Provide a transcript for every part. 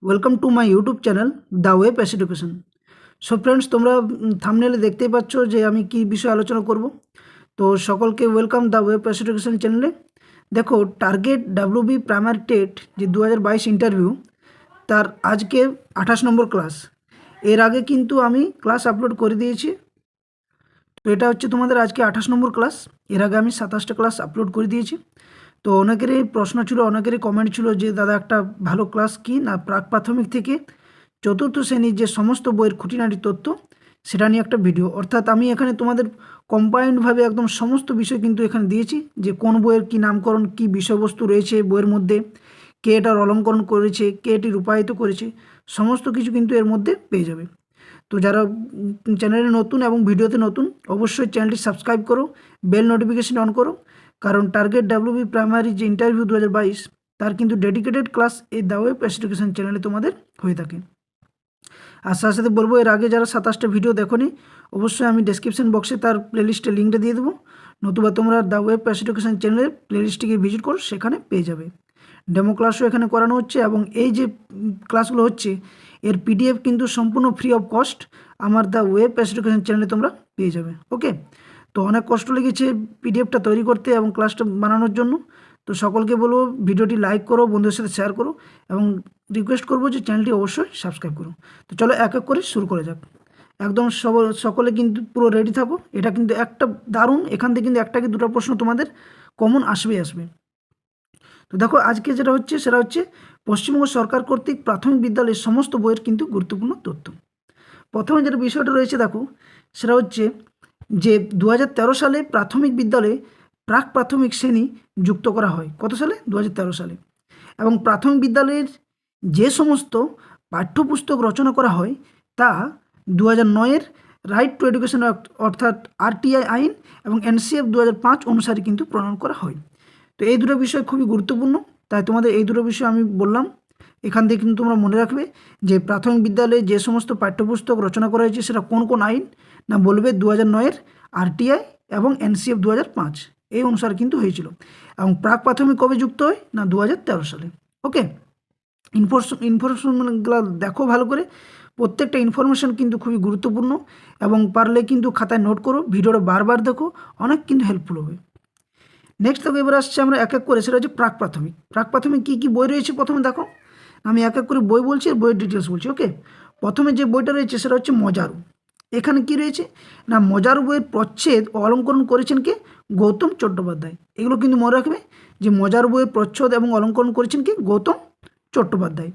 Welcome to my YouTube channel the way pass education. So friends, তোমরা থাম্বনেলে দেখতেই পাচ্ছ যে আমি কি বিষয়ে আলোচনা করব। তো সকলকে welcome the way pass education চ্যানেলে। দেখো, টার্গেট ডাব্লিউবি প্রাইমারি টেট যে 2022 ইন্টারভিউ, তার আজকে 28 নম্বর ক্লাস। এর আগে কিন্তু আমি ক্লাস আপলোড করে দিয়েছি। তো এটা হচ্ছে তোমাদের আজকে 28 নম্বর ক্লাস। এর আগে আমি 27টা ক্লাস আপলোড করে দিয়েছি। তো অনেকেরই প্রশ্ন ছিল, অনেকেরই কমেন্ট ছিল যে দাদা একটা ভালো ক্লাস কি না প্রাক প্রাথমিক থেকে চতুর্থ শ্রেণীর যে সমস্ত বইয়ের খুঁটিনাটি তথ্য সেটা নিয়ে একটা ভিডিও, অর্থাৎ আমি এখানে তোমাদের কম্বাইন্ডভাবে একদম সমস্ত বিষয় কিন্তু এখানে দিয়েছি, যে কোন বইয়ের কী নামকরণ, কী বিষয়বস্তু রয়েছে বইয়ের মধ্যে, কে এটার অলঙ্করণ করেছে, কে এটি রূপায়িত করেছে, সমস্ত কিছু কিন্তু এর মধ্যে পেয়ে যাবে। তো যারা চ্যানেলে নতুন এবং ভিডিওতে নতুন, অবশ্যই চ্যানেলটি সাবস্ক্রাইব করো, বেল নোটিফিকেশন অন করো, কারণ টার্গেট ডাব্লিউবি প্রাইমারি যে ইন্টারভিউ 2022 তার কিন্তু ডেডিকেটেড ক্লাস এই দ্য ওয়েব এডুকেশন চ্যানেলে তোমাদের হয়ে থাকে। আর সাথে সাথে বলবো, এর আগে যারা 27টা ভিডিও দেখোনি, অবশ্যই আমি ডেসক্রিপশন বক্সে তার প্লেলিস্টের লিঙ্কটা দিয়ে দেবো, নতুবা তোমরা দ্য ওয়েব এডুকেশন চ্যানেলের প্লেলিস্টটিকে ভিজিট করো, সেখানে পেয়ে যাবে। ডেমো ক্লাসও এখানে করানো হচ্ছে, এবং এই যে ক্লাসগুলো হচ্ছে এর পিডিএফ কিন্তু সম্পূর্ণ ফ্রি অফ কস্ট আমার দ্য ওয়েব এডুকেশন চ্যানেলে তোমরা পেয়ে যাবে। ওকে, তো অনেক কষ্ট লেগেছে পিডিএফটা তৈরি করতে এবং ক্লাসটা বানানোর জন্য। তো সকলকে বলবো ভিডিওটি লাইক করো, বন্ধুদের সাথে শেয়ার করো, এবং রিকোয়েস্ট করবো যে চ্যানেলটি অবশ্যই সাবস্ক্রাইব করো। তো চলো এক এক করে শুরু করে যাক। একদম সকলে কিন্তু পুরো রেডি থাকো। এটা কিন্তু একটা দারুণ, এখান থেকে কিন্তু একটা কি দুটো প্রশ্ন তোমাদের কমন আসবে। তো দেখো, আজকে যেটা হচ্ছে সেটা হচ্ছে পশ্চিমবঙ্গ সরকার কর্তৃক প্রাথমিক বিদ্যালয়ের সমস্ত বইয়ের কিন্তু গুরুত্বপূর্ণ তথ্য। প্রথমে যেটা বিষয়টা রয়েছে দেখো, সেটা হচ্ছে যে 2013 সালে প্রাথমিক বিদ্যালয়ে প্রাক প্রাথমিক শ্রেণী যুক্ত করা হয়। কত সালে? 2013 সালে। এবং প্রাথমিক বিদ্যালয়ের যে সমস্ত পাঠ্যপুস্তক রচনা করা হয় তা 2009-এর রাইট টু এডুকেশন অ্যাক্ট অর্থাৎ আরটিআই আইন এবং এনসিএফ 2005 অনুসারে কিন্তু প্রণয়ন করা হয়। তো এই দুটো বিষয় খুবই গুরুত্বপূর্ণ, তাই তোমাদের এই দুটো বিষয় আমি বললাম। এখান থেকে কিন্তু তোমরা মনে রাখবে যে প্রাথমিক বিদ্যালয়ে যে সমস্ত পাঠ্যপুস্তক রচনা করা হয়েছে সেটা কোন কোন আইন, না বলবে 2009-এর আরটিআই এবং এনসিএফ 2005 এই অনুসারে কিন্তু হয়েছিল। এবং প্রাক প্রাথমিক কবে যুক্ত হয়? না 2013 সালে। ওকে, ইনফরমেশনগুলো দেখো ভালো করে, প্রত্যেকটা ইনফরমেশন কিন্তু খুবই গুরুত্বপূর্ণ, এবং পারলে কিন্তু খাতায় নোট করো, ভিডিওটা বারবার দেখো, অনেক কিন্তু হেল্পফুল হবে। নেক্সট দেখো, এবার আসছে আমরা এক এক করে, সেটা হচ্ছে প্রাক প্রাথমিক। প্রাক প্রাথমিক কী কী বই রয়েছে প্রথমে দেখো, আমি এক এক করে বই বলছি আর বইয়ের ডিটেলস বলছি। ওকে, প্রথমে যে বইটা রয়েছে সেটা হচ্ছে মজারু। এখানে কি রয়েছে না, মজারু বইয়ের প্রচ্ছেদ ও অলঙ্করণ করেছেন কে? গৌতম চট্টোপাধ্যায়। এগুলো কিন্তু মনে রাখবে যে মজারু বইয়ের প্রচ্ছদ এবং অলঙ্করণ করেছেন কে? গৌতম চট্টোপাধ্যায়।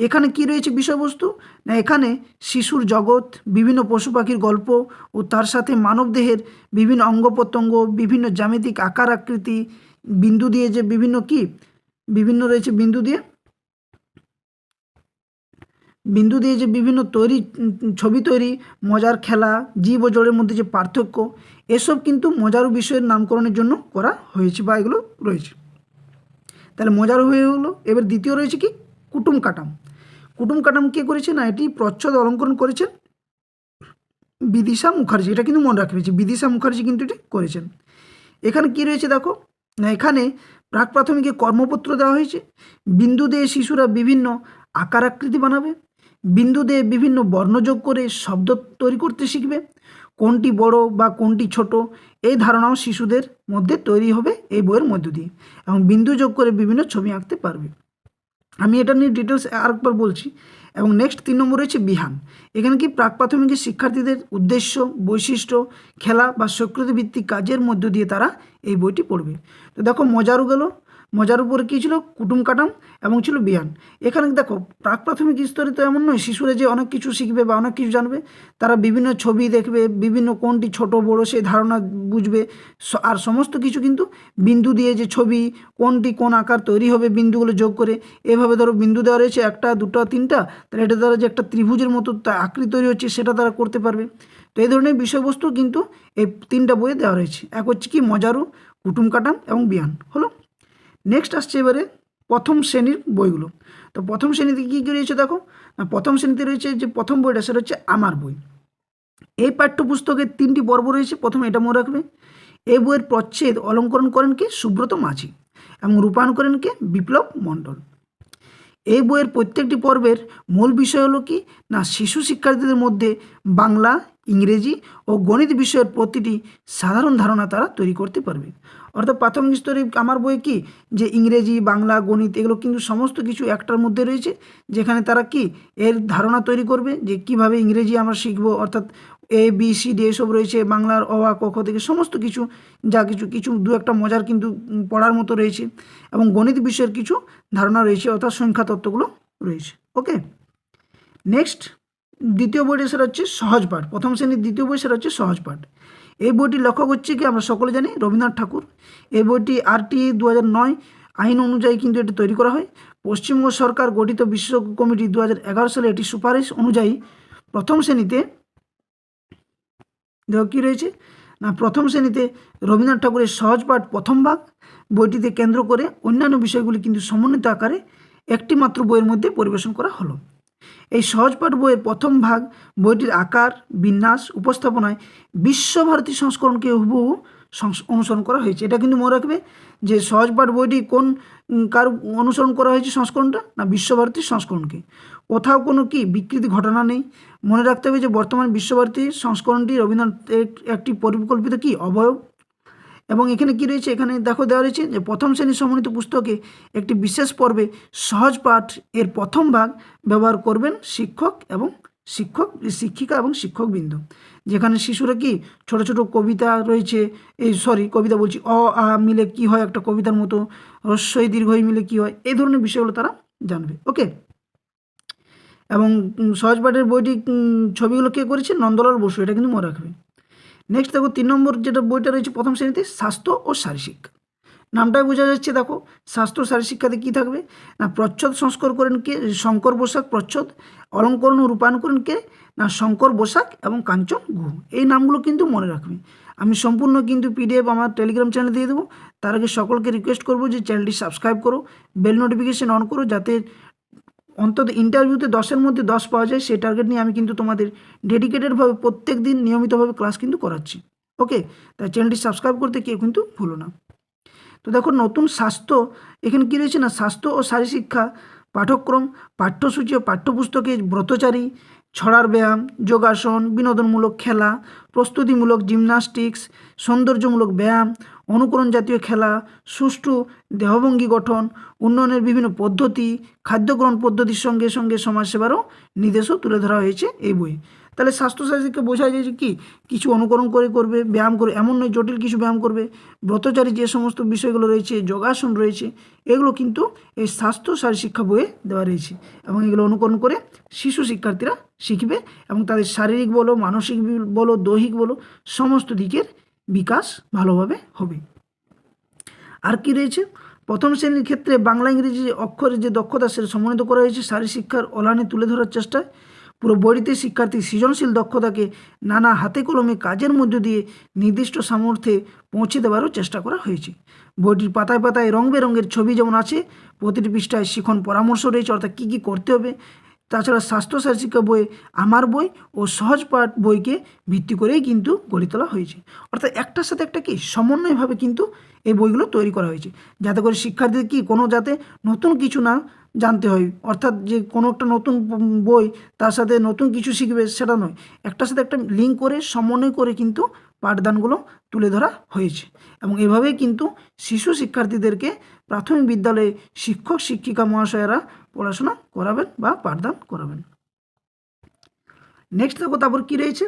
এখানে কি রয়েছে বিষয়বস্তু, না এখানে শিশুর জগৎ, বিভিন্ন পশু পাখির গল্প ও তার সাথে মানবদেহের বিভিন্ন অঙ্গ প্রত্যঙ্গ, বিভিন্ন জ্যামিতিক আকার আকৃতি, বিন্দু দিয়ে যে বিভিন্ন রয়েছে, বিন্দু দিয়ে যে বিভিন্ন ছবি তৈরি, মজার খেলা, জীব ও জড়ের মধ্যে যে পার্থক্য, এসব কিন্তু মজারু বিষয়ের নামকরণের জন্য করা হয়েছে বা এগুলো রয়েছে। তাহলে মজারু হয়ে হলো। এবার দ্বিতীয় রয়েছে কি? কুটুম কাটাম। কুটুম কাটাম কে করেছে? না এটি প্রচ্ছদ অলঙ্করণ করেছেন বিদিশা মুখার্জি। এটা কিন্তু মনে রাখবে যে বিদিশা মুখার্জি কিন্তু এটি করেছেন। এখানে কি রয়েছে দেখো, না এখানে প্রাক প্রাথমিকে কর্মপত্র দেওয়া হয়েছে। বিন্দু দিয়ে শিশুরা বিভিন্ন আকার আকৃতি বানাবে, বিন্দু দিয়ে বিভিন্ন বর্ণযোগ করে শব্দ তৈরি করতে শিখবে, কোনটি বড় বা কোনটি ছোট এই ধারণাও শিশুদের মধ্যে তৈরি হবে এই বইয়ের মধ্য দিয়ে, এবং বিন্দু যোগ করে বিভিন্ন ছবি আঁকতে পারবে। আমি এটা নিয়ে ডিটেলস আরেকবার বলছি। এবং নেক্সট 3 নম্বর রয়েছে বিহান। এখানে কি প্রাক প্রাথমিকের শিক্ষার্থীদের উদ্দেশ্য, বৈশিষ্ট্য, খেলা বা স্বীকৃতি ভিত্তিক কাজের মধ্য দিয়ে তারা এই বইটি পড়বে। তো দেখো, মজারু গেল, মজার উপরে কী ছিল? কুটুম কাটাম এবং ছিল বিহান। এখানে দেখো, প্রাক প্রাথমিক স্তরে তো এমন নয় শিশুরা যে অনেক কিছু শিখবে বা অনেক কিছু জানবে, তারা বিভিন্ন ছবি দেখবে, বিভিন্ন কোনটি ছোট বড় সেই ধারণা বুঝবে, আর সমস্ত কিছু কিন্তু বিন্দু দিয়ে যে ছবি, কোনটি কোন আকার তৈরি হবে বিন্দুগুলো যোগ করে, এভাবে ধরো বিন্দু দেওয়া রয়েছে 1টা 2টা 3টা, তাহলে এটা দ্বারা যে একটা ত্রিভুজের মতো আকৃতি তৈরি হচ্ছে সেটা তারা করতে পারবে। তো এই ধরনের বিষয়বস্তু কিন্তু এই 3টা বইয়ে দেওয়া রয়েছে। এক হচ্ছে কি? মজারু, কুটুম কাটাম এবং বিহান হলো। নেক্সট আসছে এবারে প্রথম শ্রেণীর বইগুলো। তো প্রথম শ্রেণীতে কী কী রয়েছে দেখো, প্রথম শ্রেণীতে রয়েছে যে প্রথম বইটা সেটা হচ্ছে আমার বই। এই পাঠ্যপুস্তকের 3টি পর্ব রয়েছে। প্রথমে এটা মনে রাখবে, এই বইয়ের প্রচ্ছেদ অলঙ্করণ করেন কে? সুব্রত মাঝি, এবং রূপায়ণ করেন কে? বিপ্লব মণ্ডল। এই বইয়ের প্রত্যেকটি পর্বের মূল বিষয় হলো কি না শিশু শিক্ষার্থীদের মধ্যে বাংলা, ইংরেজি ও গণিত বিষয়ের প্রতিটি সাধারণ ধারণা তারা তৈরি করতে পারবে। অর্থাৎ প্রাথমিক স্তরে আমার বই কি যে ইংরেজি, বাংলা, গণিত এগুলো কিন্তু সমস্ত কিছু একটার মধ্যে রয়েছে, যেখানে তারা কি এর ধারণা তৈরি করবে যে কিভাবে ইংরেজি আমরা শিখবো, অর্থাৎ ABCD এসব রয়েছে, বাংলার অ আ ক খ থেকে সমস্ত কিছু, যা কিছু কিছু দু একটা মজার কিন্তু পড়ার মতো রয়েছে, এবং গণিত বিষয়ের কিছু ধারণা রয়েছে, অর্থাৎ সংখ্যা তত্ত্বগুলো রয়েছে। ওকে, নেক্সট দ্বিতীয় বইটি সেটা হচ্ছে সহজ পাঠ। প্রথম শ্রেণীর দ্বিতীয় বই সেটা হচ্ছে সহজ পাঠ। এই বইটি লেখক হচ্ছে কি আমরা সকলে জানি রবীন্দ্রনাথ ঠাকুর। এই বইটি RTE 2009 আইন অনুযায়ী কিন্তু এটি তৈরি করা হয়। পশ্চিমবঙ্গ সরকার গঠিত বিশেষজ্ঞ কমিটি 2011 সালে এটি সুপারিশ অনুযায়ী প্রথম শ্রেণীতে দেখো কী রয়েছে না প্রথম শ্রেণীতে রবীন্দ্রনাথ ঠাকুরের সহজ পাঠ প্রথম ভাগ বইটিতে কেন্দ্র করে অন্যান্য বিষয়গুলি কিন্তু সমন্বিত আকারে একটি মাত্র বইয়ের মধ্যে পরিবেশন করা হলো। এই সহজ পাঠ বইয়ের প্রথম ভাগ বইটির আকার, বিন্যাস, উপস্থাপনায় বিশ্বভারতী সংস্করণকে হুবহু অনুসরণ করা হয়েছে। এটা কিন্তু মনে রাখবে যে সহজ পাঠ বইটি কোন কার অনুসরণ করা হয়েছে সংস্করণটা না বিশ্বভারতীর সংস্করণকে। কোথাও কোনো কি বিকৃতি ঘটনা নেই। মনে রাখতে হবে যে বর্তমান বিশ্বভারতীর সংস্করণটি রবীন্দ্রনাথের একটি পরিকল্পিত কি অবয়ব। এবং এখানে কি রয়েছে, এখানে দেখো দেওয়া রয়েছে যে প্রথম শ্রেণীর সমন্বিত পুস্তকে একটি বিশেষ পর্বে সহজ পাঠ এর প্রথম ভাগ ব্যবহার করবেন শিক্ষিকা এবং শিক্ষকবৃন্দ, যেখানে শিশুরা কি ছোট ছোট কবিতা রয়েছে, কবিতা বলছি অ আ মিলে কি হয় একটা কবিতার মতো, হ্রস্বই দীর্ঘই মিলে কি হয়, এই ধরনের বিষয়গুলো তারা জানবে। ওকে, এবং সহজ পাঠের বইটি ছবিগুলো কে করেছে, নন্দলাল বসু, এটা কিন্তু মনে রাখবে। নেক্সট দেখো 3 নম্বর যেটা বইটা রয়েছে প্রথম শ্রেণীতে স্বাস্থ্য ও শারীরশিক্ষা। নামটাই বোঝা যাচ্ছে, দেখো স্বাস্থ্য ও শারীরশিক্ষাতে কী থাকবে না প্রচ্ছদ সংস্কার করেন কে, শঙ্কর বসাক প্রচ্ছদ, অলঙ্করণ ও রূপায়ণ করেন কে না শঙ্কর বসাক এবং কাঞ্চন গুহ। এই নামগুলো কিন্তু মনে রাখবে। আমি সম্পূর্ণ কিন্তু PDF আমার টেলিগ্রাম চ্যানেলে দিয়ে দেবো। তার আগে সকলকে রিকোয়েস্ট করবো যে চ্যানেলটি সাবস্ক্রাইব করো, বেল নোটিফিকেশন অন করো, যাতে অন্তত ইন্টারভিউতে 10-এর মধ্যে 10 পাওয়া যায়। সেই টার্গেট নিয়ে আমি কিন্তু তোমাদের ডেডিকেটেডভাবে প্রত্যেক দিন নিয়মিতভাবে ক্লাস কিন্তু করাচ্ছি। ওকে, তাই চ্যানেলটি সাবস্ক্রাইব করতে কেউ কিন্তু ভুলো না। তো দেখো নতুন স্বাস্থ্য, এখানে কী রয়েছে না স্বাস্থ্য ও শারীরশিক্ষা পাঠ্যক্রম, পাঠ্যসূচি ও পাঠ্যপুস্তকে ব্রতচারী, ছড়ার ব্যায়াম, যোগাসন, বিনোদনমূলক খেলা, প্রস্তুতিমূলক জিমনাস্টিক্স, সৌন্দর্যমূলক ব্যায়াম, অনুকরণ জাতীয় খেলা, সুষ্ঠু দেহভঙ্গি গঠন, উন্নয়নের বিভিন্ন পদ্ধতি, খাদ্যগ্রহণ পদ্ধতির সঙ্গে সঙ্গে সমাজসেবারও নির্দেশও তুলে ধরা হয়েছে এই বই। তাহলে স্বাস্থ্য শারীরিককে বোঝা যায় যে কি কিছু অনুকরণ করে করবে, ব্যায়াম করে, এমন নয় জটিল কিছু ব্যায়াম করবে, ব্রতচারী যে সমস্ত বিষয়গুলো রয়েছে, যোগাসন রয়েছে, এগুলো কিন্তু এই স্বাস্থ্য শারীর শিক্ষা বইয়ে দেওয়া রয়েছে, এবং এগুলো অনুকরণ করে শিশু শিক্ষার্থীরা শিখবে এবং তাদের শারীরিক বলো, মানসিক বলো, দৈহিক বলো, সমস্ত দিকের বিকাশ ভালোভাবে হবে। আর কি রয়েছে, প্রথম শ্রেণীর ক্ষেত্রে বাংলা ইংরেজি অক্ষরের যে দক্ষতা সেটা সমন্বিত করা হয়েছে শারীর শিক্ষার অলানে তুলে ধরার চেষ্টায়। পুরো বইটিতে শিক্ষার্থীর সৃজনশীল দক্ষতাকে নানা হাতে কলমে কাজের মধ্য দিয়ে নির্দিষ্ট সামর্থ্যে পৌঁছে দেওয়ারও চেষ্টা করা হয়েছে। বইটির পাতায় পাতায় রং বেরঙের ছবি যেমন আছে, প্রতিটি পৃষ্ঠায় শিখন পরামর্শ রয়েছে, অর্থাৎ কী কী করতে হবে। তাছাড়া স্বাস্থ্য শারীরশিক্ষা বইয়ে আমার বই ও সহজ পাঠ বইকে ভিত্তি করেই কিন্তু গড়ে তোলা হয়েছে। অর্থাৎ একটার সাথে একটা কি সমন্বয়ভাবে কিন্তু এই বইগুলো তৈরি করা হয়েছে, যাতে করে শিক্ষার্থীদের কি কোনো যাতে নতুন কিছু না জানতে হয়, অর্থাৎ যে কোনো একটা নতুন বই তার সাথে নতুন কিছু শিখবে সেটা নয়, একটার সাথে একটা লিঙ্ক করে সমন্বয় করে কিন্তু পাঠদানগুলো তুলে ধরা হয়েছে। এবং এভাবেই কিন্তু শিশু শিক্ষার্থীদেরকে প্রাথমিক বিদ্যালয়ে শিক্ষক শিক্ষিকা মহাশয়েরা পড়াশোনা করাবেন বা পাঠদান করাবেন। নেক্সট দেখো তারপর কী রয়েছে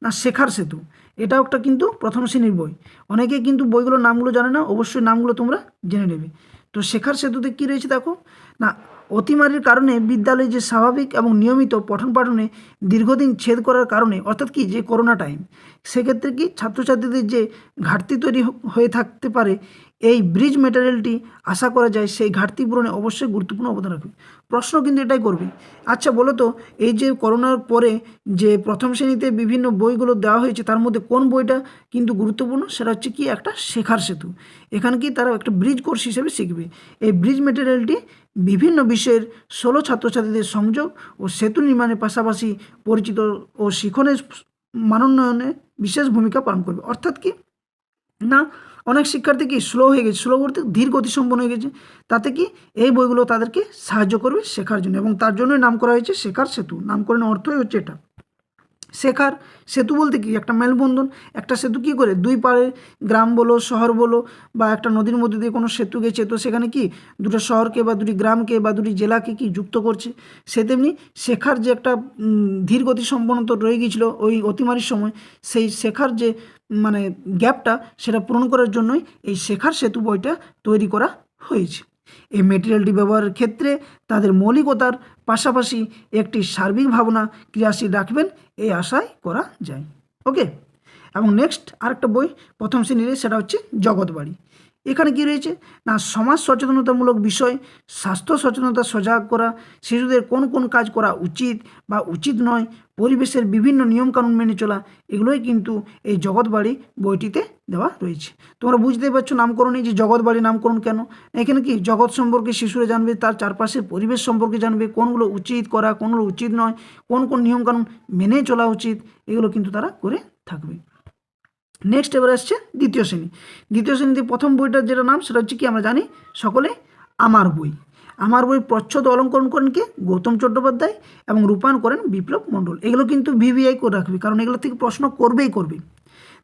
না শেখার সেতু। এটাও একটা কিন্তু প্রথম শ্রেণীর বই। অনেকে কিন্তু বইগুলোর নামগুলো জানে না, অবশ্যই নামগুলো তোমরা জেনে নেবে। তো শেখার সেতুতে কী রয়েছে দেখো না অতিমারির কারণে বিদ্যালয়ে যে স্বাভাবিক এবং নিয়মিত পঠন পাঠনে দীর্ঘদিন ছেদ করার কারণে, অর্থাৎ কি যে করোনা টাইম, সেক্ষেত্রে কি ছাত্রছাত্রীদের যে ঘাটতি তৈরি হয়ে থাকতে পারে, এই ব্রিজ ম্যাটেরিয়ালটি আশা করা যায় সেই ঘাটতি পূরণে অবশ্যই গুরুত্বপূর্ণ অবদান রাখবে। প্রশ্ন কিন্তু এটাই করবে, আচ্ছা বলো তো এই যে করোনার পরে যে প্রথম শ্রেণীতে বিভিন্ন বইগুলো দেওয়া হয়েছে তার মধ্যে কোন বইটা কিন্তু গুরুত্বপূর্ণ, সেটা হচ্ছে কি একটা শেখার সেতু। এখানে কি তারা একটা ব্রিজ কোর্স হিসেবে শিখবে। এই ব্রিজ ম্যাটেরিয়ালটি বিভিন্ন বিষয়ের 16 ছাত্রছাত্রীদের সংযোগ ও সেতু নির্মাণের পাশাপাশি পরিচিত ও শিখনের মানোন্নয়নে বিশেষ ভূমিকা পালন করবে। অর্থাৎ কি না অনেক শিক্ষার্থী কি স্লো হয়ে গেছে, স্লো বলতে ধীর গতিসম্পন্ন হয়ে গেছে, তাতে কি এই বইগুলো তাদেরকে সাহায্য করবে শেখার জন্য, এবং তার জন্যই নাম করা হয়েছে শেখার সেতু। নামকরণের অর্থই হচ্ছে এটা। শেখার সেতু বলতে কি একটা মেলবন্ধন। একটা সেতু কী করে, দুই পাড়ে গ্রাম বলো শহর বলো বা একটা নদীর মধ্যে দিয়ে কোনো সেতু গেছে, তো সেখানে কি দুটো শহরকে বা দুটি গ্রামকে বা দুটি জেলাকে কি যুক্ত করছে। সে তেমনি শেখার যে একটা ধীর গতি সম্পন্ন রয়ে গিয়েছিলো ওই অতিমারির সময়, সেই শেখার যে মানে গ্যাপটা সেটা পূরণ করার জন্যই এই শেখার সেতু বইটা তৈরি করা হয়েছে। এই মেটেরিয়ালটি ব্যবহারের ক্ষেত্রে তাদের মৌলিকতার পাশাপাশি একটি সার্বিক ভাবনা ক্রিয়াশীল রাখবেন এই আশায় করা যায়। ওকে, এবং নেক্সট আরেকটা বই প্রথম শ্রেণীর, সেটা হচ্ছে জগৎবাড়ি। এখানে কি রয়েছে না, সমাজ সচেতনতামূলক বিষয়, স্বাস্থ্য সচেতনতা সজাগ করা, শিশুদের কোন কোন কাজ করা উচিত বা উচিত নয়, পরিবেশের বিভিন্ন নিয়মকানুন মেনে চলা, এগুলোই কিন্তু এই জগৎবাড়ি বইটিতে দেওয়া রয়েছে। তোমরা বুঝতেই পারছো নামকরণে যে জগৎবাড়ি নামকরণ কেন। এখানে কি জগৎ সম্পর্কে শিশুরা জানবে, তার চারপাশের পরিবেশ সম্পর্কে জানবে, কোনগুলো উচিত করা কোনগুলো উচিত নয়, কোন কোন নিয়মকানুন মেনে চলা উচিত, এগুলো কিন্তু তারা করে থাকবে। নেক্সট এবার আসছে দ্বিতীয় শ্রেণী। দ্বিতীয় শ্রেণীতে প্রথম বইটার যেটা নাম সেটা হচ্ছে কি আমরা জানি সকলে আমার বই। আমার বই প্রচ্ছদ অলঙ্করণ করেন কে, গৌতম চট্টোপাধ্যায়, এবং রূপায়ণ করেন বিপ্লব মণ্ডল। এগুলো কিন্তু ভিভিআই করে রাখবে, কারণ এগুলো থেকে প্রশ্ন করবেই করবে।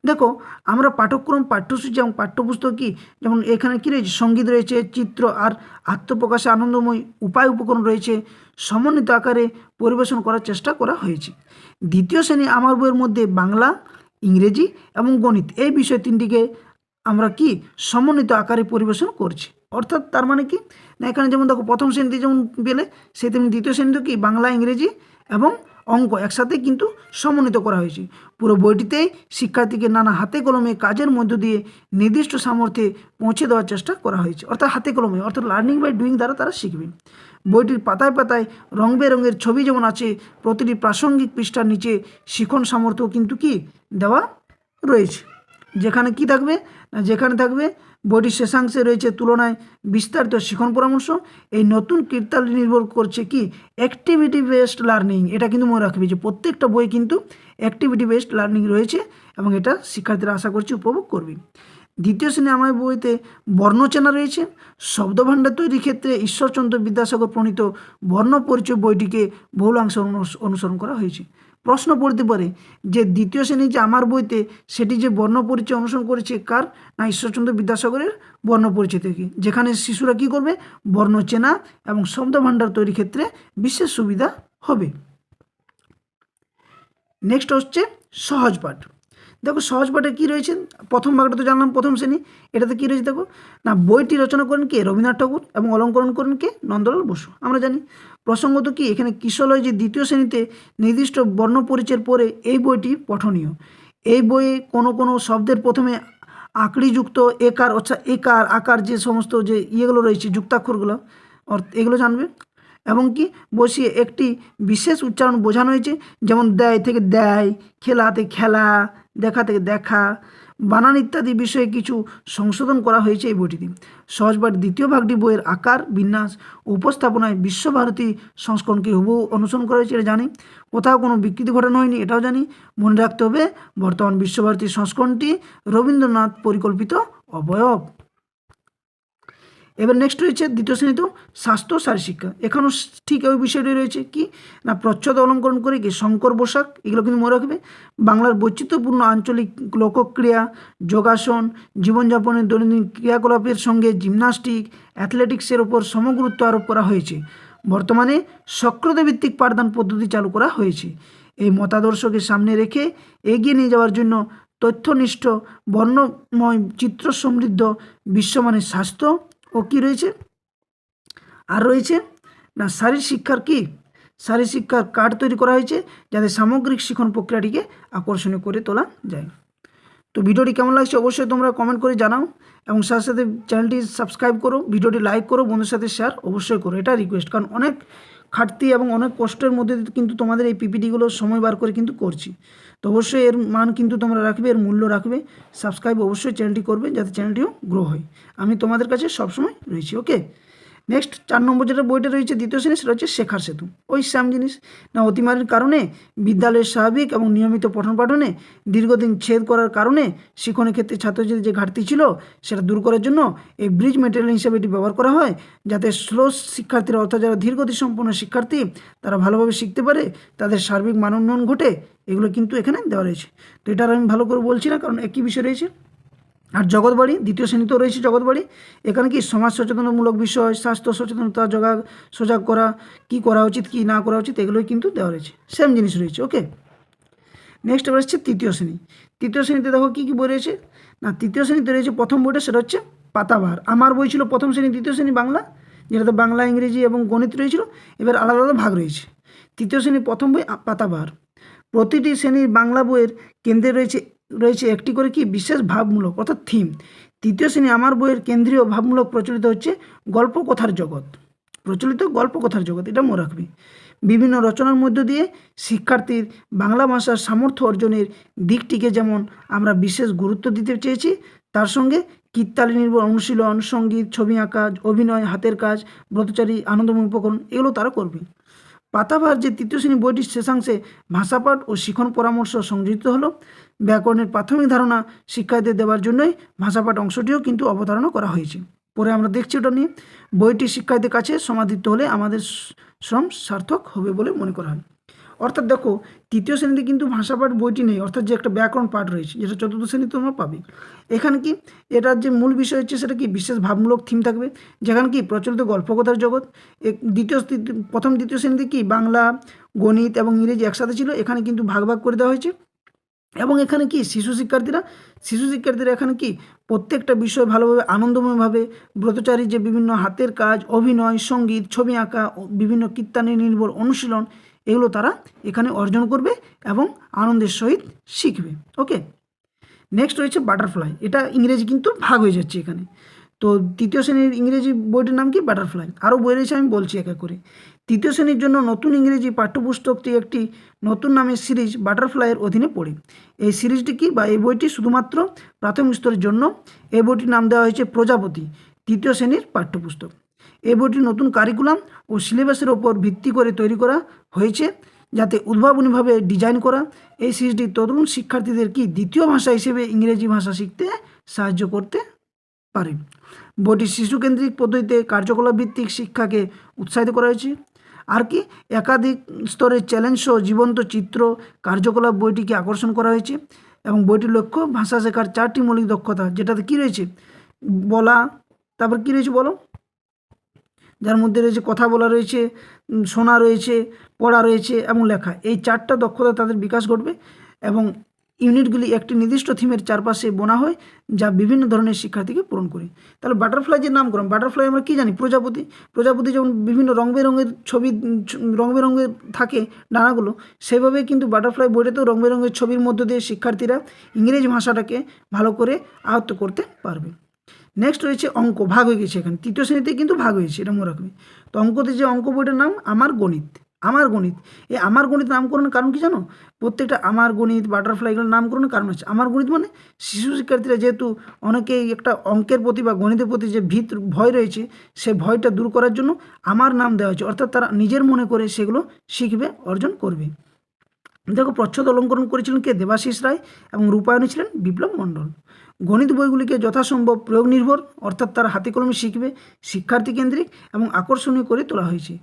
দেখো আমরা পাঠ্যক্রম, পাঠ্যসূচি এবং পাঠ্যপুস্তক কি, যেমন এখানে কী রয়েছে, সঙ্গীত রয়েছে, চিত্র আর আত্মপ্রকাশে আনন্দময় উপায় উপকরণ রয়েছে, সমন্বিত আকারে পরিবেশন করার চেষ্টা করা হয়েছে। দ্বিতীয় শ্রেণী আমার বইয়ের মধ্যে বাংলা, ইংরেজি এবং গণিত এই বিষয় তিনটিকে আমরা কি সমন্বিত আকারে পরিবেশন করছি। অর্থাৎ তার মানে কি না, এখানে যেমন দেখো প্রথম শ্রেণীতে যেমন পেলে, সে তেমনি দ্বিতীয় শ্রেণীতে কি বাংলা, ইংরেজি এবং অঙ্ক একসাথে কিন্তু সমন্বিত করা হয়েছে। পুরো বইটিতেই শিক্ষার্থীকে নানা হাতে কলমে কাজের মধ্য দিয়ে নির্দিষ্ট সামর্থ্যে পৌঁছে দেওয়ার চেষ্টা করা হয়েছে। অর্থাৎ হাতে কলমে, অর্থাৎ লার্নিং বাই ডুইং দ্বারা তারা শিখবে। বইটির পাতায় পাতায় রং বেরঙের ছবি যেমন আছে, প্রতিটি প্রাসঙ্গিক পৃষ্ঠার নিচে শিখন সামর্থ্য কিন্তু কি দেওয়া রয়েছে। যেখানে কি থাকবে না, যেখানে থাকবে বইটির শেষাংশে রয়েছে তুলনায় বিস্তারিত শিখন পরামর্শ। এই নতুন কীর্তাল নির্ভর করছে কি অ্যাক্টিভিটি বেসড লার্নিং। এটা কিন্তু মনে রাখবে যে প্রত্যেকটা বই কিন্তু অ্যাক্টিভিটি বেসড লার্নিং রয়েছে, এবং এটা শিক্ষার্থীরা আশা করছি উপভোগ করবে। দ্বিতীয় শ্রেণী আমার বইতে বর্ণচেনা রয়েছে। শব্দভাণ্ডার তৈরির ক্ষেত্রে ঈশ্বরচন্দ্র বিদ্যাসাগর প্রণীত বর্ণ পরিচয় বইটিকে বহুলাংশে অনুসরণ করা হয়েছে। প্রশ্ন পড়তে পারে যে দ্বিতীয় শ্রেণী যে আমার বইতে সেটি যে বর্ণ পরিচয় অনুসরণ করেছে কার, না ঈশ্বরচন্দ্র বিদ্যাসাগরের বর্ণ পরিচয় থেকে, যেখানে শিশুরা কি করবে বর্ণ চেনা এবং শব্দভাণ্ডার তৈরির ক্ষেত্রে বিশেষ সুবিধা হবে। নেক্সট হচ্ছে সহজ পাঠ। দেখো সহজ পাঠে কী রয়েছে, প্রথম ভাগটা তো জানলাম প্রথম শ্রেণী, এটাতে কী রয়েছে দেখো না, বইটি রচনা করেন কে, রবীন্দ্রনাথ ঠাকুর, এবং অলঙ্করণ করেন কে, নন্দলাল বসু। আমরা জানি প্রসঙ্গত কি এখানে কিশলয় যে দ্বিতীয় শ্রেণীতে নির্দিষ্ট বর্ণ পরিচয়ের পরে এই বইটি পঠনীয়। এই বইয়ে কোনো কোনো শব্দের প্রথমে আঁকড়িযুক্ত একার, অর্থাৎ একার আকার যে সমস্ত যে ইয়েগুলো রয়েছে যুক্তাক্ষরগুলো, এগুলো জানবে, এবং কি বসিয়ে একটি বিশেষ উচ্চারণ বোঝানো হয়েছে, যেমন দেয় থেকে দেয়, খেলা থেকে খেলা, দেখা থেকে দেখা, বানান ইত্যাদি বিষয়ে কিছু সংশোধন করা হয়েছে এই বইটিতে। সহজপাঠ দ্বিতীয় ভাগটি বইয়ের আকার, বিন্যাস, উপস্থাপনায় বিশ্বভারতী সংস্করণকে হুবহু অনুসরণ করা হয়েছে, এটা জানি। কোথাও কোনো বিকৃতি ঘটানো হয়নি, এটাও জানি। মনে রাখতে হবে বর্তমান বিশ্বভারতী সংস্করণটি রবীন্দ্রনাথ পরিকল্পিত অবয়ব। এবার নেক্সট রয়েছে দ্বিতীয় শ্রেণীতেও স্বাস্থ্য শারীরশিক্ষা। এখানেও ঠিক ওই বিষয়টি রয়েছে কি না, প্রচ্ছদ অলঙ্করণ করে কি শঙ্কর পোশাক, এগুলো কিন্তু মনে রাখবে। বাংলার বৈচিত্র্যপূর্ণ আঞ্চলিক লোকক্রিয়া, যোগাসন, জীবনযাপনের দৈনন্দিন ক্রিয়াকলাপের সঙ্গে জিমনাস্টিক, অ্যাথলেটিক্সের ওপর সমগুরুত্ব আরোপ করা হয়েছে। বর্তমানে সক্রিয়তাভিত্তিক পাঠদান পদ্ধতি চালু করা হয়েছে। এই মতাদর্শকে সামনে রেখে এগিয়ে নিয়ে যাওয়ার জন্য তথ্যনিষ্ঠ, বর্ণময়, চিত্র সমৃদ্ধ বিশ্বমানের স্বাস্থ্য ও কী রয়েছে আর রয়েছে না শারীর শিক্ষার কি, শারীর শিক্ষার কার্ড তৈরি করা হয়েছে, যাতে সামগ্রিক শিক্ষণ প্রক্রিয়াটিকে আকর্ষণীয় করে তোলা যায়। তো ভিডিওটি কেমন লাগছে অবশ্যই তোমরা কমেন্ট করে জানাও, এবং সাথে সাথে চ্যানেলটি সাবস্ক্রাইব করো, ভিডিওটি লাইক করো, বন্ধুর সাথে শেয়ার অবশ্যই করো, এটা রিকোয়েস্ট। কারণ অনেক খাটতি এবং অনেক কষ্টের মধ্যে কিন্তু তোমাদের এই পিপিটিগুলো সময় বার করে কিন্তু করছি। তো অবশ্যই এর মান কিন্তু তোমরা রাখবে, এর মূল্য রাখবে। সাবস্ক্রাইব অবশ্যই চ্যানেলটি করবে, যাতে চ্যানেলটিও গ্রো হয়। আমি তোমাদের কাছে সবসময় রয়েছি। ওকে, নেক্সট 4 নম্বর যেটা বইটা রয়েছে দ্বিতীয় শ্রেণী, সেটা হচ্ছে শেখার সেতু। ওই সেম জিনিস না, অতিমারির কারণে বিদ্যালয়ের স্বাভাবিক এবং নিয়মিত পঠন পাঠনে দীর্ঘদিন ছেদ করার কারণে শিক্ষণের ক্ষেত্রে ছাত্রছাত্রীদের যে ঘাটতি ছিল সেটা দূর করার জন্য এই ব্রিজ মেটেরিয়াল হিসেবে এটি ব্যবহার করা হয়, যাতে স্লো শিক্ষার্থীরা অর্থাৎ যারা ধীরগতি সম্পন্ন শিক্ষার্থী তারা ভালোভাবে শিখতে পারে, তাদের সার্বিক মান উন্নয়ন ঘটে। এগুলো কিন্তু এখানে দেওয়া রয়েছে। তো এটা আর আমি ভালো করে বলছি না, কারণ একই বিষয় রয়েছে। আর জগৎবাড়ি দ্বিতীয় শ্রেণীতেও রয়েছে জগৎবাড়ি। এখানে কি সমাজ সচেতনমূলক বিষয়, স্বাস্থ্য সচেতনতা সজাগ করা, কি করা উচিত কি না করা উচিত, এগুলোই কিন্তু দেওয়া রয়েছে, সেম জিনিস রয়েছে। ওকে, নেক্সট এবার হচ্ছে তৃতীয় শ্রেণী। তৃতীয় শ্রেণীতে দেখো কী কী বই রয়েছে না, তৃতীয় শ্রেণীতে রয়েছে প্রথম বইটা, সেটা হচ্ছে পাতাবাহার। আমার বই ছিল প্রথম শ্রেণী দ্বিতীয় শ্রেণী বাংলা, যেটাতে বাংলা ইংরেজি এবং গণিত রয়েছিল। এবার আলাদা আলাদা ভাগ রয়েছে। তৃতীয় শ্রেণীর প্রথম বই পাতাবাহার। প্রতিটি শ্রেণীর বাংলা বইয়ের কেন্দ্রে রয়েছে একটি করে কি বিশেষ ভাবমূলক অর্থাৎ থিম। তৃতীয় শ্রেণী আমার বইয়ের কেন্দ্রীয় ভাবমূলক প্রচলিত হচ্ছে গল্পকথার জগৎ, এটা মনে রাখবে। বিভিন্ন রচনার মধ্য দিয়ে শিক্ষার্থীর বাংলা ভাষার সামর্থ্য অর্জনের দিকটিকে যেমন আমরা বিশেষ গুরুত্ব দিতে চেয়েছি, তার সঙ্গে কীর্তালি নির্ভর অনুশীলন, সঙ্গীত, ছবি আঁকা, অভিনয়, হাতের কাজ, ব্রতচারী, আনন্দময় উপকরণ, এগুলো তারা করবে। পাতাবাহার যে তৃতীয় শ্রেণী বইটির শেষাংশে ভাষাপাঠ ও শিখন পরামর্শ সংযুক্ত হলো। ব্যাকরণের প্রাথমিক ধারণা শিক্ষার্থীদের দেওয়ার জন্যই ভাষাপাঠ অংশটিও কিন্তু অবতারণা করা হয়েছে। পরে আমরা দেখছি ওটা নিয়ে। বইটি শিক্ষার্থীদের কাছে সমাদৃত হলে আমাদের শ্রম সার্থক হবে বলে মনে করা হয়। অর্থাৎ দেখো, তৃতীয় শ্রেণীতে কিন্তু ভাষাপাঠ বইটি নেই, অর্থাৎ যে একটা ব্যাকরণ পাঠ রয়েছে, যেটা চতুর্থ শ্রেণীতে তোমরা পাবে। এখানে কি এটার যে মূল বিষয় হচ্ছে সেটা কি বিশেষ ভাবমূলক থিম থাকবে, যেখানে কি প্রচলিত গল্পকথার জগৎ। প্রথম দ্বিতীয় শ্রেণীতে কি বাংলা, গণিত এবং ইংরেজি একসাথে ছিল, এখানে কিন্তু ভাগ ভাগ করে দেওয়া হয়েছে। এবং এখানে কি শিশু শিক্ষার্থীরা এখানে কি প্রত্যেকটা বিষয় ভালোভাবে আনন্দময়ভাবে ব্রতচারী যে বিভিন্ন হাতের কাজ, অভিনয়, সঙ্গীত, ছবি আঁকা, বিভিন্ন কীর্তনে নির্ভর অনুশীলন, এগুলো তারা এখানে অর্জন করবে এবং আনন্দের সহিত শিখবে। ওকে, নেক্সট রয়েছে বাটারফ্লাই। এটা ইংরেজি কিন্তু ভাগ হয়ে যাচ্ছে এখানে। তো তৃতীয় শ্রেণীর ইংরেজি বইটির নাম কি বাটারফ্লাই। আরও বই রয়েছে, আমি বলছি এক এক করে। তৃতীয় শ্রেণীর জন্য নতুন ইংরেজি পাঠ্যপুস্তকটি একটি নতুন নামের সিরিজ বাটারফ্লাইয়ের অধীনে পড়ে। এই সিরিজটি কি বা এই বইটি শুধুমাত্র প্রাথমিক স্তরের জন্য। এই বইটির নাম দেওয়া হয়েছে প্রজাপতি, তৃতীয় শ্রেণীর পাঠ্যপুস্তক। এই বইটি নতুন কারিকুলাম ও সিলেবাসের ওপর ভিত্তি করে তৈরি করা হয়েছে, যাতে উদ্ভাবনীভাবে ডিজাইন করা। এই সিরিজটি তরুণ শিক্ষার্থীদের কি দ্বিতীয় ভাষা হিসেবে ইংরেজি ভাষা শিখতে সাহায্য করতে পারে। বইটি শিশুকেন্দ্রিক পদ্ধতিতে কার্যকলাপ ভিত্তিক শিক্ষাকে উৎসাহিত করা হয়েছে। আর কি একাধিক স্তরের চ্যালেঞ্জ সহ জীবন্ত চিত্র কার্যকলাপ বইটিকে আকর্ষণ করা হয়েছে। এবং বইটির লক্ষ্য ভাষা শেখার 4টি মৌলিক দক্ষতা, যেটাতে কী রয়েছে বলা, তারপর কী রয়েছে বলো, যার মধ্যে রয়েছে কথা বলা রয়েছে, শোনা রয়েছে, পড়া রয়েছে এবং লেখা। এই 4টা দক্ষতা তাদের বিকাশ ঘটবে। এবং ইউনিটগুলি একটি নির্দিষ্ট থিমের চারপাশে বোনা হয়, যা বিভিন্ন ধরনের শিক্ষার্থীকে পূরণ করে। তাহলে বাটারফ্লাই যে নামকরণ, বাটারফ্লাই আমরা কী জানি, প্রজাপতি যেমন বিভিন্ন রং বেরঙের ছবি, রং বেরঙের থাকে ডানাগুলো, সেভাবে কিন্তু বাটারফ্লাই বইটাতেও রং বেরঙের ছবির মধ্য দিয়ে শিক্ষার্থীরা ইংরেজি ভাষাটাকে ভালো করে আয়ত্ত করতে পারবে। নেক্সট রয়েছে অঙ্ক, ভাগ হয়ে গেছে এখানে, তৃতীয় শ্রেণীতে কিন্তু ভাগ হয়েছে, এটা মনে রাখবে। তো অঙ্কতে যে অঙ্ক বইটার নাম আমার গণিত। এই আমার গণিত নামকরণের কারণ কি জানো? প্রত্যেকটা আমার গণিত, বাটারফ্লাই, এগুলোর নামকরণের কারণ আছে। আমার গণিত মানে শিশু শিক্ষার্থীরা যেহেতু অনেকেই একটা অঙ্কের প্রতি বা গণিতের প্রতি যে ভয় রয়েছে, সে ভয়টা দূর করার জন্য আমার নাম দেওয়া হয়েছে, অর্থাৎ তারা নিজের মনে করে সেগুলো শিখবে, অর্জন করবে। দেখো, প্রচ্ছদ অলঙ্করণ করেছিলেন কে? দেবাশিস রায়। এবং রূপায়ণে ছিলেন বিপ্লব মণ্ডল। গণিত বইগুলিকে যথাসম্ভব প্রয়োগ নির্ভর, অর্থাৎ তারা হাতে কলমে শিখবে, শিক্ষার্থী কেন্দ্রিক এবং আকর্ষণীয় করে তোলা হয়েছে।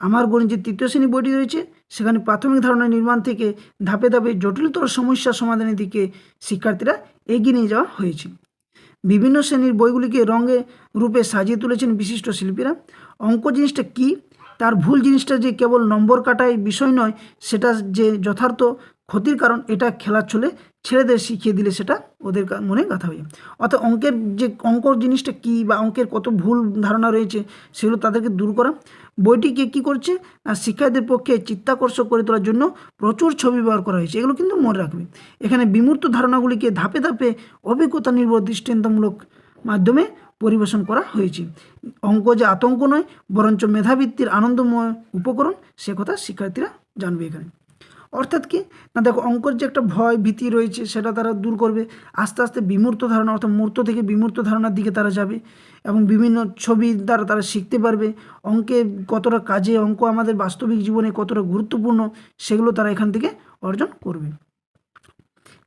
আমার গণিত যে তৃতীয় শ্রেণী বইটি রয়েছে, সেখানে প্রাথমিক ধারণা নির্মাণ থেকে ধাপে ধাপে জটিলতর সমস্যা সমাধানের দিকে শিক্ষার্থীরা এগিয়ে নিয়ে যাওয়া হয়েছে। বিভিন্ন শ্রেণীর বইগুলিকে রঙে রূপে সাজিয়ে তুলেছেন বিশিষ্ট শিল্পীরা। অঙ্ক জিনিসটা কী, তার ভুল জিনিসটা যে কেবল নম্বর কাটায় বিষয় নয়, সেটা যে যথার্থ ক্ষতির কারণ, এটা খেলার ছলে ছেলেদের শিখিয়ে দিলে সেটা ওদের মনে গাঁথা হয়ে যায়। অর্থাৎ অঙ্ক জিনিসটা কী বা অঙ্কের কত ভুল ধারণা রয়েছে, সেগুলো তাদেরকে দূর করা। বইটিকে কী করছে না, শিক্ষার্থীদের পক্ষে চিত্তাকর্ষক করে তোলার জন্য প্রচুর ছবি ব্যবহার করা হয়েছে, এগুলো কিন্তু মনে রাখবে। এখানে বিমূর্ত ধারণাগুলিকে ধাপে ধাপে অভিজ্ঞতা নির্ভর দৃষ্টান্তমূলক মাধ্যমে পরিবেশন করা হয়েছে। অঙ্ক যে আতঙ্ক নয়, বরঞ্চ মেধাবৃত্তির আনন্দময় উপকরণ, সে কথা শিক্ষার্থীরা জানবে এখানে। অর্থাৎ কি না, দেখো অঙ্কর যে একটা ভয় ভীতি রয়েছে সেটা তারা দূর করবে, আস্তে আস্তে বিমূর্ত ধারণা অর্থাৎ মূর্ত থেকে বিমূর্ত ধারণার দিকে তারা যাবে এবং বিভিন্ন ছবির দ্বারা তারা শিখতে পারবে অঙ্কে কতটা কাজে, অঙ্ক আমাদের বাস্তবিক জীবনে কতটা গুরুত্বপূর্ণ সেগুলো তারা এখান থেকে অর্জন করবে।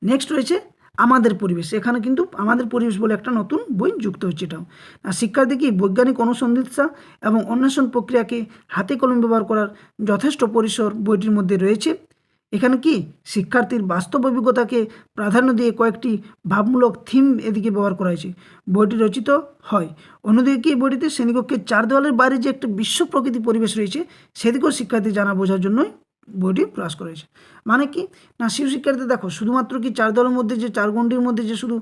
নেক্সট রয়েছে আমাদের পরিবেশ। এখানে কিন্তু আমাদের পরিবেশ বলে একটা নতুন বই যুক্ত হচ্ছে। এটাও আর শিক্ষার্থী কি বৈজ্ঞানিক অনুসন্ধিৎসা এবং অন্বেষণ প্রক্রিয়াকে হাতে কলমে ব্যবহার করার যথেষ্ট পরিসর বইটির মধ্যে রয়েছে। এখানে কি শিক্ষার্থীর বাস্তব অভিজ্ঞতাকে প্রাধান্য দিয়ে কয়েকটি ভাবমূলক থিম এদিকে ব্যবহার করা হয়েছে। বইটি রচিত হয়। অন্যদিকে কি বইটিতে শ্রেণীকক্ষের 4 দেওয়ালের বাইরে যে একটা বিশ্ব প্রকৃতি পরিবেশ রয়েছে সেদিকেও শিক্ষার্থী জানা বোঝার জন্যই বইটি প্রকাশ করা হয়েছে। মানে কি না, শিশু শিক্ষার্থী দেখো শুধুমাত্র কি 4 দেওয়ালের মধ্যে যে 4 গণ্ডির মধ্যে যে শুধু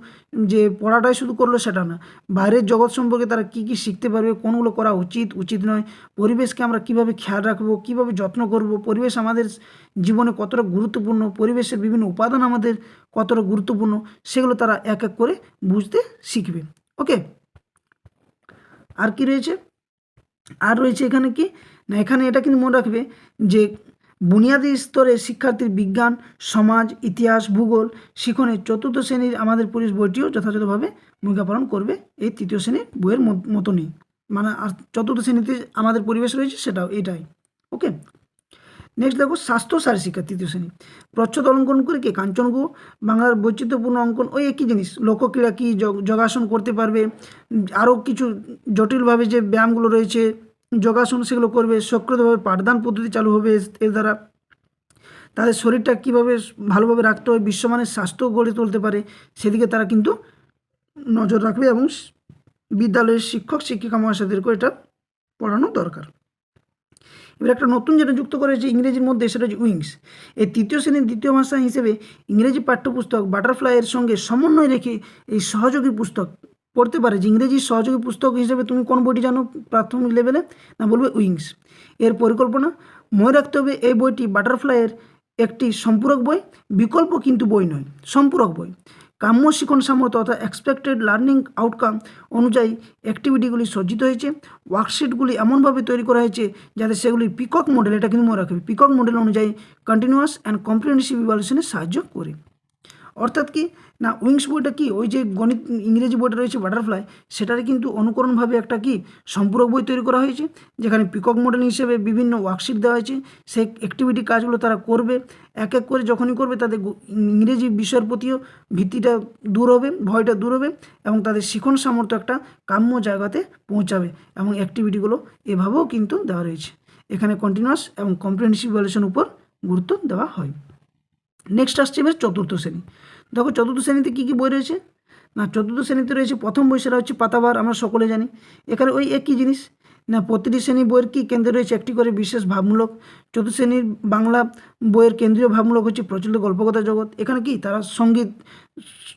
যে পড়াটাই শুধু করলো সেটা না, বাইরের জগৎ সম্পর্কে তারা কি কি শিখতে পারবে, কোনগুলো করা উচিত উচিত নয়, পরিবেশকে আমরা কিভাবে খেয়াল রাখবো, কিভাবে যত্ন করব, পরিবেশ আমাদের জীবনে কতটা গুরুত্বপূর্ণ, পরিবেশের বিভিন্ন উপাদান আমাদের কতটা গুরুত্বপূর্ণ সেগুলো তারা এক এক করে বুঝতে শিখবে। ওকে, আর কি রয়েছে, আর রয়েছে এখানে কি না, এখানে এটা কিন্তু মনে রাখবে যে বুনিয়াদী স্তরে শিক্ষার্থীর বিজ্ঞান, সমাজ, ইতিহাস, ভূগোল শিখনে 4র্থ শ্রেণীর আমাদের পরিবেশ বইটিও যথাযথভাবে ভূমিকা পালন করবে এই 3য় শ্রেণীর বইয়ের মতনই। মানে আর 4র্থ শ্রেণীতে আমাদের পরিবেশ রয়েছে সেটাও এটাই। ওকে, নেক্সট দেখো স্বাস্থ্য শারীর শিক্ষা 3য় শ্রেণী। প্রচ্ছদ অঙ্কন করে কি কাঞ্চনগো বাংলার বৈচিত্র্যপূর্ণ অঙ্কন, ওই একই জিনিস, লোকক্রীড়া কী, যোগাসন করতে পারবে, আরও কিছু জটিলভাবে যে ব্যায়ামগুলো রয়েছে যোগাসন সেগুলো করবে, সক্রিয়ভাবে পাঠদান পদ্ধতি চালু হবে এর দ্বারা, তাদের শরীরটা কীভাবে ভালোভাবে রাখতে হয়, বিশ্বমানের স্বাস্থ্য গড়ে তুলতে পারে সেদিকে তারা কিন্তু নজর রাখবে এবং বিদ্যালয়ের শিক্ষক শিক্ষিকা মহাশয়দেরকেও এটা পড়ানো দরকার। এবার একটা নতুন যেটা যুক্ত করেছে ইংরেজির মধ্যে সেটা হচ্ছে উইংস। এই 3য় শ্রেণীর 2য় ভাষা হিসেবে ইংরেজি পাঠ্যপুস্তক বাটারফ্লাইয়ের সঙ্গে সমন্বয় রেখে এই সহযোগী পুস্তক পড়তে পারে। যে ইংরেজির সহযোগী পুস্তক হিসেবে তুমি কোন বইটি জানো প্রাথমিক লেভেলে, না বলবে উইংস। এর পরিকল্পনা মনে রাখতে হবে এই বইটি বাটারফ্লাইয়ের একটি সম্পূরক বই, বিকল্প কিন্তু বই নয়, সম্পূরক বই। কাম্য শিখন সামর্থ্য অর্থাৎ এক্সপেক্টেড লার্নিং আউটকাম অনুযায়ী অ্যাক্টিভিটিগুলি সজ্জিত হয়েছে। ওয়ার্কশিটগুলি এমনভাবে তৈরি করা হয়েছে যাতে সেগুলি পিকক মডেল, এটা কিন্তু মনে রাখবে, পিকক মডেল অনুযায়ী কন্টিনিউয়াস অ্যান্ড কম্প্রিহেনসিভ ইভ্যালুয়েশনে সাহায্য করে। অর্থাৎ কি না, উইংস বইটা কি ওই যে গণিত ইংরেজি বইটা রয়েছে বাটারফ্লাই, সেটার কিন্তু অনুকরণভাবে একটা কি সম্পূরক বই তৈরি করা হয়েছে যেখানে পিকক মডেল হিসেবে বিভিন্ন ওয়ার্কশিট দেওয়া হয়েছে। সেই অ্যাক্টিভিটি কাজগুলো তারা করবে, এক এক করে যখনই করবে তাদের ইংরেজি বিষয়ের প্রতিও ভীতিটা দূর হবে, ভয়টা দূর হবে এবং তাদের শিখন সামর্থ্য একটা কাম্য জায়গাতে পৌঁছাবে। এবং অ্যাক্টিভিটিগুলো এভাবেও কিন্তু দেওয়া রয়েছে। এখানে কন্টিনিউয়াস এবং কম্প্রিহেনসিভ ইভ্যালুয়েশন উপর গুরুত্ব দেওয়া হয়। নেক্সট আসছে এবার 4র্থ শ্রেণী। দেখো 4র্থ শ্রেণীতে কী কী বই রয়েছে, না 4র্থ শ্রেণীতে রয়েছে প্রথম বই সেটা হচ্ছে পাতাবার, আমরা সকলে জানি। এখানে ওই একই জিনিস, না প্রতিটি শ্রেণী বইয়ের কি কেন্দ্রে রয়েছে একটি করে বিশেষ ভাবমূলক। 4র্থ শ্রেণীর বাংলা বইয়ের কেন্দ্রীয় ভাবমূলক হচ্ছে প্রচলিত গল্পকথা জগৎ। এখানে কি তারা সঙ্গীত,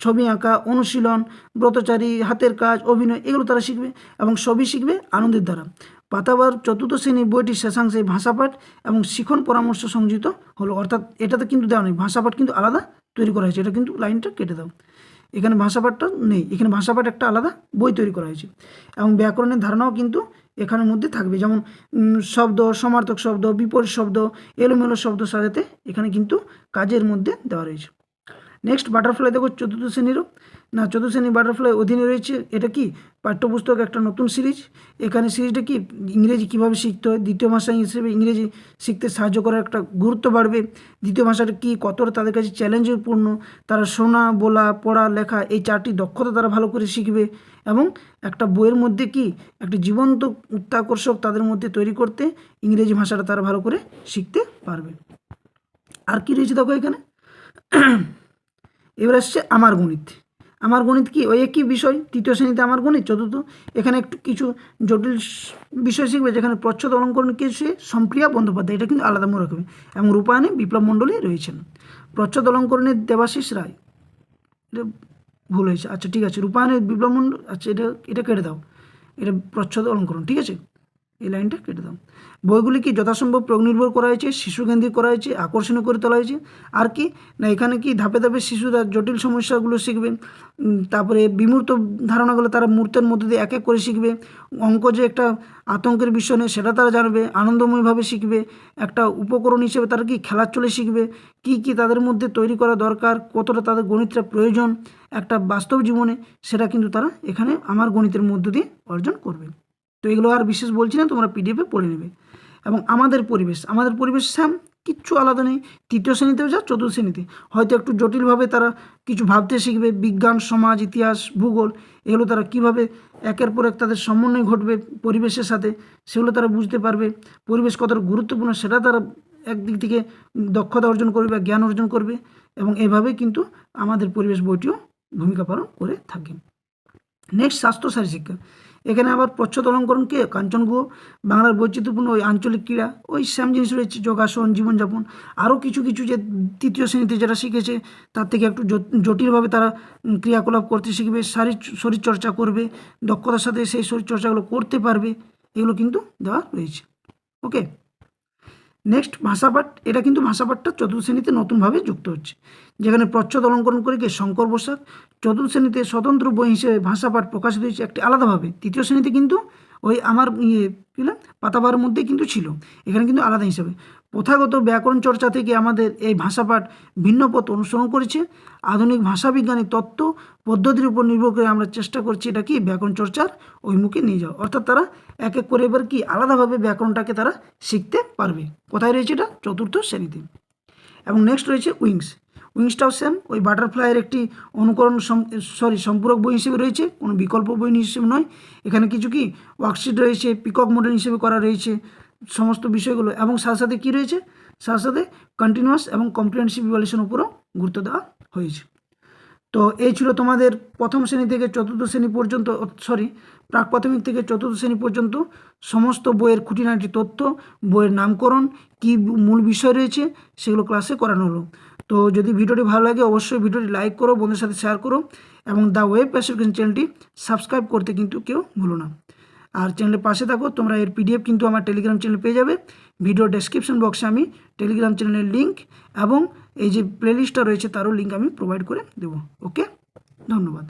ছবি আঁকা, অনুশীলন, ব্রতচারী, হাতের কাজ, অভিনয় এগুলো তারা শিখবে এবং সবই শিখবে আনন্দের দ্বারা। পাতাবার 4র্থ শ্রেণী বইটির শেষাংশে ভাষাপাঠ এবং শিখন পরামর্শ সংযুক্ত হলো। অর্থাৎ এটাতে কিন্তু দেওয়া নেই, ভাষাপাঠ কিন্তু আলাদা তৈরি করা হয়েছে, এটা কিন্তু লাইনটা কেটে দাও, এখানে ভাষাপাঠটা নেই, এখানে ভাষাপাঠ একটা আলাদা বই তৈরি করা হয়েছে। এবং ব্যাকরণের ধারণাও কিন্তু এখানের মধ্যে থাকবে, যেমন শব্দ, সমার্থক শব্দ, বিপরীত শব্দ, এলোমেলো শব্দ সাজাতে এখানে কিন্তু কাজের মধ্যে দেওয়া রয়েছে। নেক্সট বাটারফ্লাই দেখো 4র্থ শ্রেণীরও, না 4র্থ শ্রেণী বাটারফ্লাই অধীনে রয়েছে এটা কি পাঠ্যপুস্তক একটা নতুন সিরিজ। এখানে সিরিজটা কি ইংরেজি কীভাবে শিখতে হয়, 2য় ভাষা হিসেবে ইংরেজি শিখতে সাহায্য করার একটা গুরুত্ব বাড়বে। 2য় ভাষাটা কি কতটা তাদের কাছে চ্যালেঞ্জপূর্ণ, তারা শোনা, বলা, পড়া, লেখা এই 4টি দক্ষতা তারা ভালো করে শিখবে এবং একটা বইয়ের মধ্যে কি একটা জীবন্ত উত্তাকর্ষক তাদের মধ্যে তৈরি করতে ইংরেজি ভাষাটা তারা ভালো করে শিখতে পারবে। আর কি রয়েছে দেখো এখানে, এবার আসছে আমার গণিত। আমার গণিত কি ওই একই বিষয়, 3য় শ্রেণীতে আমার গণিত 4র্থ, এখানে একটু কিছু জটিল বিষয় শিখবে যেখানে প্রচ্ছদ অলঙ্করণ কিছু সম্প্রিয়া বন্দ্যোপাধ্যায়, এটা কিন্তু আলাদা মনে রাখবে এবং রূপায়ণে বিপ্লব মণ্ডলী রয়েছেন। প্রচ্ছদ অলঙ্করণের দেবাশিস রায়, এটা ভুল হয়েছে, আচ্ছা ঠিক আছে, রূপায়ণের বিপ্লব মণ্ডল, আচ্ছা এটা কেটে দাও, এটা প্রচ্ছদ অলঙ্করণ, ঠিক আছে। এই লাইনটা কেটে দাও। বইগুলি কি যথাসম্ভব প্রয়োগ নির্ভর করা হয়েছে, শিশুকেন্দ্রিক করা হয়েছে, আকর্ষণীয় করে তোলা হয়েছে। আর কি না, এখানে কি ধাপে ধাপে শিশুরা জটিল সমস্যাগুলো শিখবে, তারপরে বিমূর্ত ধারণাগুলো তারা মূর্তের মধ্যে দিয়ে এক এক করে শিখবে। অঙ্ক যে একটা আতঙ্কের বিষয় নেই সেটা তারা জানবে, আনন্দময়ভাবে শিখবে। একটা উপকরণ হিসেবে তারা কি খেলার চলে শিখবে, কি কি তাদের মধ্যে তৈরি করা দরকার, কতটা তাদের গণিতটা প্রয়োজন একটা বাস্তব জীবনে, সেটা কিন্তু তারা এখানে আমার গণিতের মধ্য দিয়ে অর্জন করবে। তো এগুলো আর বিশেষ বলছি না, তোমরা পিডিএফে পড়ে নেবে। এবং আমাদের পরিবেশ স্যাম কিচ্ছু আলাদা নেই, তৃতীয় শ্রেণীতেও যা চতুর্থ শ্রেণীতে। হয়তো একটু জটিলভাবে তারা কিছু ভাবতে শিখবে, বিজ্ঞান, সমাজ, ইতিহাস, ভূগোল, এগুলো তারা কীভাবে একের পর এক তাদের সমন্বয় ঘটবে পরিবেশের সাথে, সেগুলো তারা বুঝতে পারবে। পরিবেশ কতটা গুরুত্বপূর্ণ সেটা তারা একদিক থেকে দক্ষতা অর্জন করবে বা জ্ঞান অর্জন করবে। এবং এভাবেই কিন্তু আমাদের পরিবেশ বইটিও ভূমিকা পালন করে থাকে। নেক্সট, স্বাস্থ্য শারীরশিক্ষা। এখানে আবার প্রচ্ছদ অলঙ্করণকে কাঞ্চন গুহ, বাংলার বৈচিত্র্যপূর্ণ ওই আঞ্চলিক ক্রীড়া, ওই সেম জিনিস রয়েছে, যোগাসন, জীবনযাপন, আরও কিছু কিছু যে তৃতীয় শ্রেণীতে যারা শিখেছে তার থেকে একটু জটিলভাবে তারা ক্রিয়াকলাপ করতে শিখবে, শরীরচর্চা করবে, দক্ষতার সাথে সেই শরীরচর্চাগুলো করতে পারবে, এগুলো কিন্তু দেওয়া রয়েছে। ওকে, নেক্সট ভাষাপাঠ। এটা কিন্তু ভাষাপাঠটা চতুর্থ শ্রেণীতে নতুনভাবে যুক্ত হচ্ছে, যেখানে প্রচ্ছদ অলঙ্করণ করে গিয়ে শঙ্কর বসাক চতুর্থ শ্রেণীতে স্বতন্ত্র বই হিসেবে ভাষাপাঠ প্রকাশিত হয়েছে একটি আলাদাভাবে। তৃতীয় শ্রেণীতে কিন্তু ওই আমার পাতাবারের মধ্যেই কিন্তু ছিল, এখানে কিন্তু আলাদা হিসাবে। প্রথাগত ব্যাকরণ চর্চা থেকে আমাদের এই ভাষাপাঠ ভিন্ন পথ অনুসরণ করেছে। আধুনিক ভাষাবিজ্ঞানী তত্ত্ব পদ্ধতির উপর নির্ভর করে আমরা চেষ্টা করছি এটা কি ব্যাকরণ চর্চার ওই মুখে নিয়ে যাওয়া। অর্থাৎ তারা এক এক করে এবার কি আলাদাভাবে ব্যাকরণটাকে তারা শিখতে পারবে। কোথায় রয়েছে এটা? চতুর্থ শ্রেণীতে। এবং নেক্সট রয়েছে উইংসটাও সেম ওই বাটারফ্লাইয়ের একটি অনুকরণ সম্পূরক বই হিসেবে রয়েছে, কোনো বিকল্প বই হিসেবে নয়। এখানে কিছু কি ওয়ার্কশিট রয়েছে, পিকক মডেল হিসেবে করা রয়েছে সমস্ত বিষয়গুলো। এবং সাথে সাথে কী রয়েছে, সাথে সাথে কন্টিনিউয়াস এবং কম্প্রিহেনসিভ ইভ্যালুয়েশন উপরও গুরুত্ব দেওয়া হয়েছে। তো এই ছিল তোমাদের প্রথম শ্রেণী থেকে চতুর্থ শ্রেণী পর্যন্ত, প্রাক প্রাথমিক থেকে চতুর্থ শ্রেণী পর্যন্ত সমস্ত বইয়ের খুঁটিনাটি তথ্য, বইয়ের নামকরণ, কী মূল বিষয় রয়েছে সেগুলো ক্লাসে করানো হলো। তো যদি ভিডিওটি ভালো লাগে অবশ্যই ভিডিওটি লাইক করো, বন্ধুদের সাথে শেয়ার করো, এবং দ্য ওয়েব প্যাসিভ এডুকেশন চ্যানেলটি সাবস্ক্রাইব করতে কিন্তু কেউ ভুলো না। আর চ্যানেলের পাশে থাকো, তোমরা এর পিডিএফ কিন্তু আমার টেলিগ্রাম চ্যানেলে পেয়ে যাবে। ভিডিও ডেসক্রিপশন বক্সে আমি টেলিগ্রাম চ্যানেলের লিঙ্ক এবং এই যে প্লেলিস্টটা রয়েছে তারও লিঙ্ক আমি প্রোভাইড করে দেবো। ওকে, ধন্যবাদ।